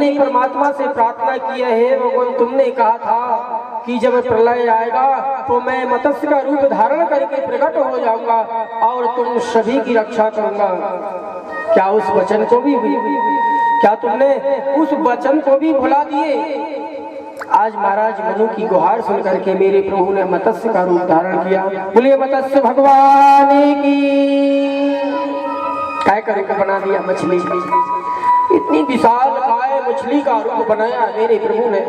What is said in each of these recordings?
ने परमात्मा से प्रार्थना की है, भगवान तुमने कहा था कि जब प्रलय आएगा तो मैं मत्स्य का रूप धारण करके प्रकट हो जाऊंगा और तुम सभी की रक्षा करूंगा। क्या उस वचन को भी क्या तुमने उस वचन को भी भुला दिए? आज महाराज मनु की गुहार सुन करके मेरे प्रभु ने मत्स्य का रूप धारण किया। बोलिए मत्स्य भगवान की। काय का रूप बना दिया मछली, इतनी विशाल काय मछली का रूप बनाया मेरे प्रभु ने।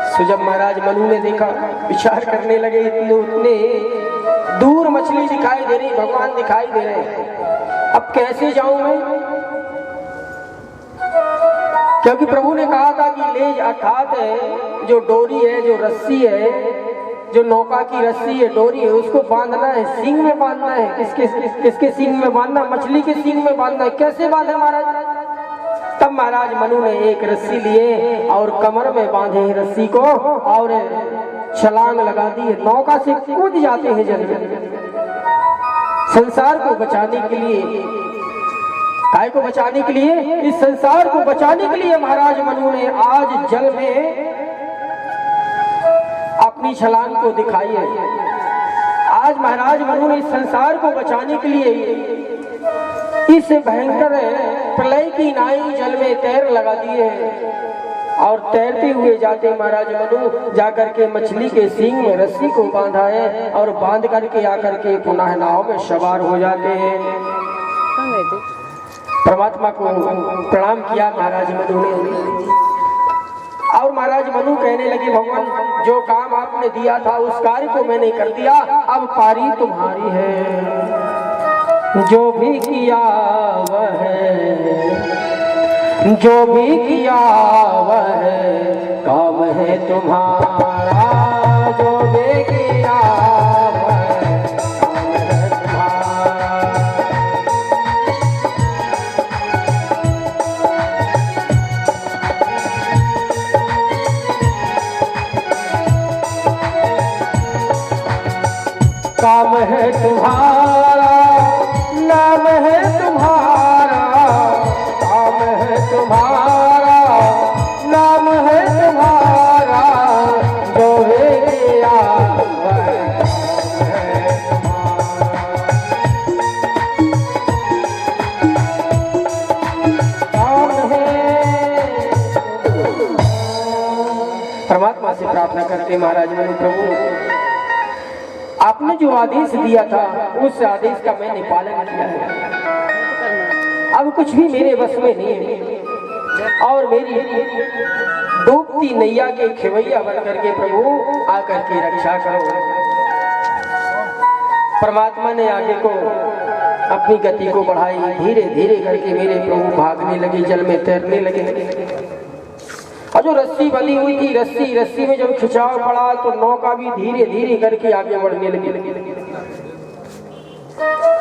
सो जब महाराज मनु ने देखा, विचार करने लगे, इतने दूर मछली दिखाई दे रही, भगवान दिखाई दे रहे, अब कैसे जाऊं मैं? क्योंकि प्रभु ने कहा था कि लेज अर्थात जो डोरी है, जो रस्सी है, जो नौका की रस्सी है, डोरी है, उसको बांधना है, सींग में बांधना है। किसके सींग में बांधना? मछली के सींग में बांधना है। कैसे बांधे महाराज? तब महाराज मनु ने एक रस्सी लिए और कमर में बांधे रस्सी को और छलांग लगा दी, नौका से कूद जाते हैं जल में। संसार को बचाने के लिए, काय को बचाने के लिए, इस संसार को बचाने के लिए महाराज मनु ने आज जल में अपनी छलांग को दिखाई है। आज महाराज मनु ने इस संसार को बचाने के लिए इस भयंकर प्रलय की नाई जल में तैर लगा दिए हैं और तैरते हुए जाते महाराज मनु जाकर के मछली के सींग में रस्सी को बांधा है और बांध करके आकर के पुनः नाव में सवार हो जाते हैं। परमात्मा को प्रणाम किया महाराज मनु ने और महाराज मनु कहने लगे, भगवान जो काम आपने दिया था उस कार्य को मैंने कर दिया, अब पारी तुम्हारी है। जो भी किया वह, जो भी किया वह काम है तुम्हारा, जो भी किया वह काम है तुम्हारा। काम है तुम्हारा, नाम है तुम्हारा, काम है तुम्हारा, नाम है तुम्हारा, जो है किया वह है तुम्हारा, काम है। परमात्मा से प्रार्थना करते महाराज मनु, प्रभु आपने जो आदेश दिया था उस आदेश का मैंने पालन किया है। अब कुछ भी मेरे बस में नहीं है और मेरी डूबती नैया के खेवैया बन करके प्रभु आकर के रक्षा करो। परमात्मा ने आगे को अपनी गति को बढ़ाई, धीरे धीरे करके मेरे प्रभु भागने लगे, जल में तैरने लगे। और जो रस्सी बंधी हुई थी, रस्सी में जब खिंचाव पड़ा तो नौका भी धीरे धीरे करके आगे बढ़ने लगी।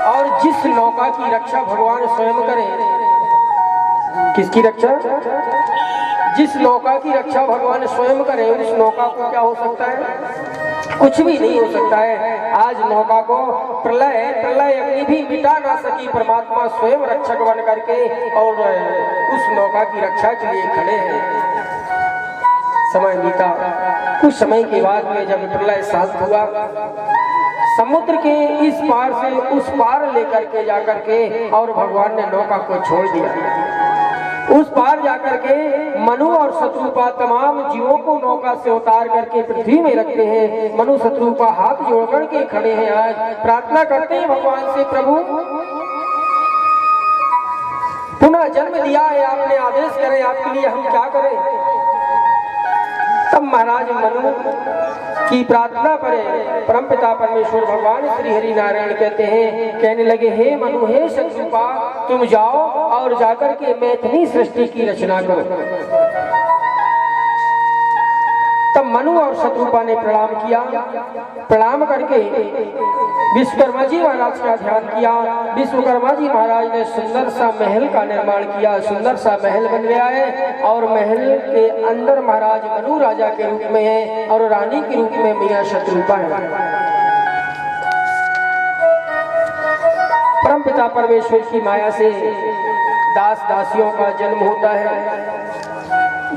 और जिस नौका की रक्षा भगवान स्वयं करें, किसकी रक्षा? जिस नौका की रक्षा भगवान स्वयं करें उस नौका को क्या हो सकता है? कुछ भी नहीं हो सकता है। आज नौका को प्रलय अपनी भी मिटा ना सकी, परमात्मा स्वयं रक्षक बन करके और उस नौका की रक्षा के लिए खड़े हैं। समय बीता, कुछ समय के बाद में जब प्रलय शांत हुआ, समुद्र के इस पार से उस पार लेकर के जाकर के और भगवान ने नौका को छोड़ दिया। उस पार जाकर के मनु और शत्रुपा तमाम जीवों को नौका से उतार करके पृथ्वी में रखते हैं। मनु शत्रुपा हाथ जोड़ करके खड़े हैं, आज प्रार्थना करते हैं भगवान से, प्रभु पुनः जन्म दिया है, आपने आदेश करें, आपके लिए हम क्या करें? तब महाराज मनु की प्रार्थना पर परमपिता परमेश्वर भगवान श्री हरि नारायण कहने लगे, हे मनु, हे शत्रुपा, तुम जाओ और जाकर के मैथिली सृष्टि की रचना करो। तब मनु और शत्रुपा ने प्रणाम किया। प्रणाम करके विश्वकर्मा जी महाराज का ध्यान किया। विश्वकर्मा जी महाराज ने सुंदर सा महल का निर्माण किया। सुंदर सा महल बन गया है और महल के अंदर महाराज मनु राजा के रूप में है और रानी के रूप में मियां शत्रुपा है। परमपिता परमेश्वर की माया से दास दासियों का जन्म होता है।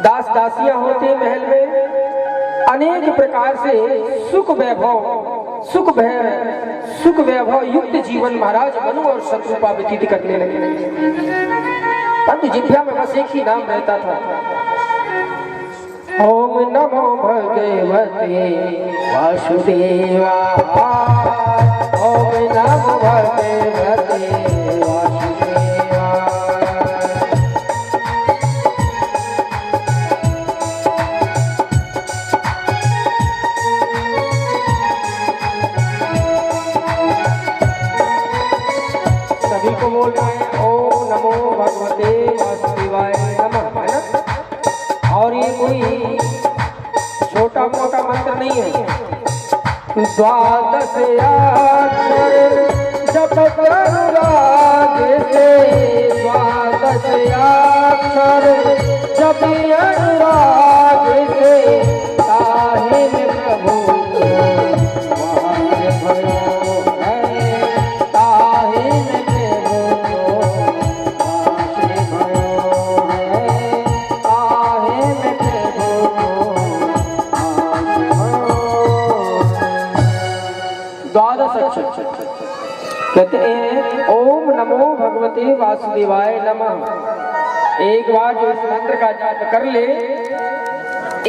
दास दासियां होती महल में, अनेक प्रकार से सुख वैभव युक्त जीवन महाराज मनु और शत्रुपा व्यतीत करने लगे। परंतु जिभ्या में बस एक ही नाम रहता था, ओम नमो भगवते वासुदेवा, ओम नमो भगवते वासुदेवा। सभी को बोलना है ओम नमो भगवते वासुदेवाय नमः, है ना। और ये कोई छोटा मोटा मंत्र नहीं है। द्वादश अक्षर जप अनुराग से, द्वादश अक्षर जप अनुराग से, ताहि में प्रभु वास भयो है, ताहि में प्रभु वास भयो है, ताहि में प्रभु द्वादश अक्षर कहते हैं ओम नमो भगवते वासुदेवाय नमः। एक बार जो इस मंत्र का जाप कर ले,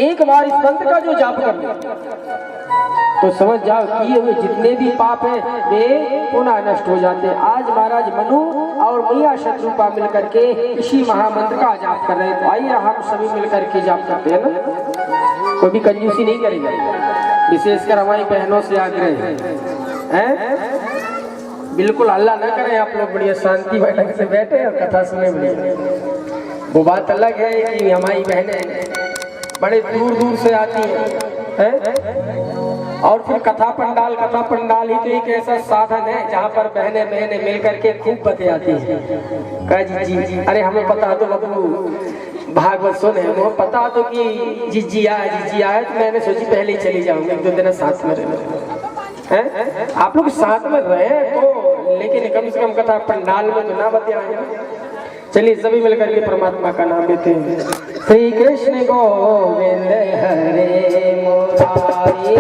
एक बार इस मंत्र का जो जाप कर ले, तो समझ जाओ किए हुए जितने भी पाप हैं वे पुनः नष्ट हो जाते हैं। आज महाराज मनु और मैया शत्रुपा मिलकर के इसी महामंत्र का जाप कर रहे हैं। तो आइए हम सभी मिलकर के जाप करते हैं ना, कोई भी कंजूसी नहीं करेगा, विशेषकर हमारी बहनों से आग्रह है। बिल्कुल हल्ला न करें आप लोग, बढ़िया शांति बैठक से बैठे और कथा सुने बढ़िया। वो बात अलग है कि हमारी बहनें बड़े दूर दूर से आती हैं, और फिर कथा पंडाल ही तो एक ऐसा साधन है जहाँ पर बहनें मिल करके खूब बते आती हैं। कह जी अरे हमें पता तो बबलू भागवत सुने, वो पता तो कि जीजी आए, तो मैंने सोची पहले ही चली जाऊंगी, एक दो दिन साथ में हैं। आप लोग साथ में रहे तो, लेकिन कम से कम कथा पंडाल में तो ना बताए। चलिए सभी मिलकर के परमात्मा का नाम लेते हैं। श्री कृष्ण गोविंद हरे मुरारी,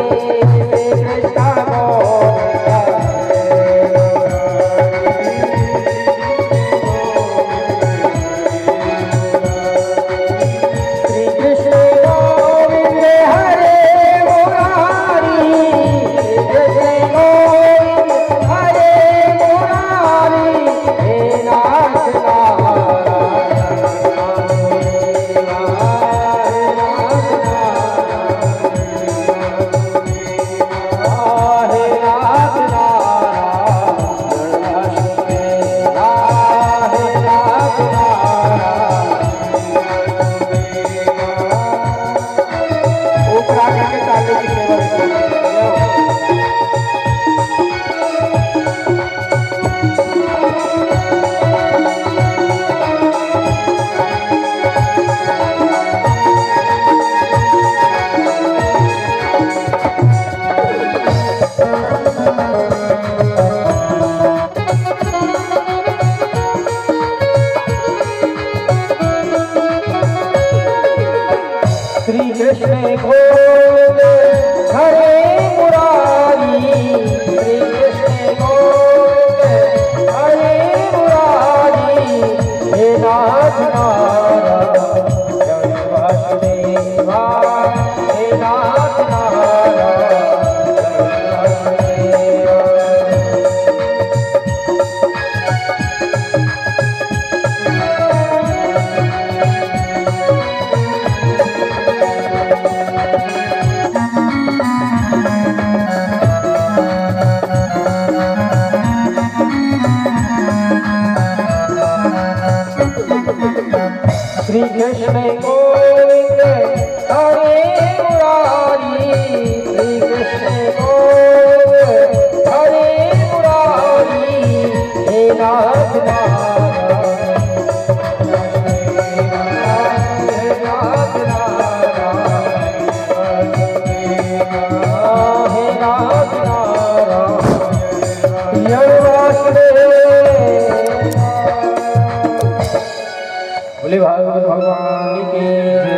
कृष्ण गोविंद श्री कृष्ण गोविंद हरे मुरारी, श्री कृष्ण गोविंद हरे मुरारी, हे नाथ भगवान की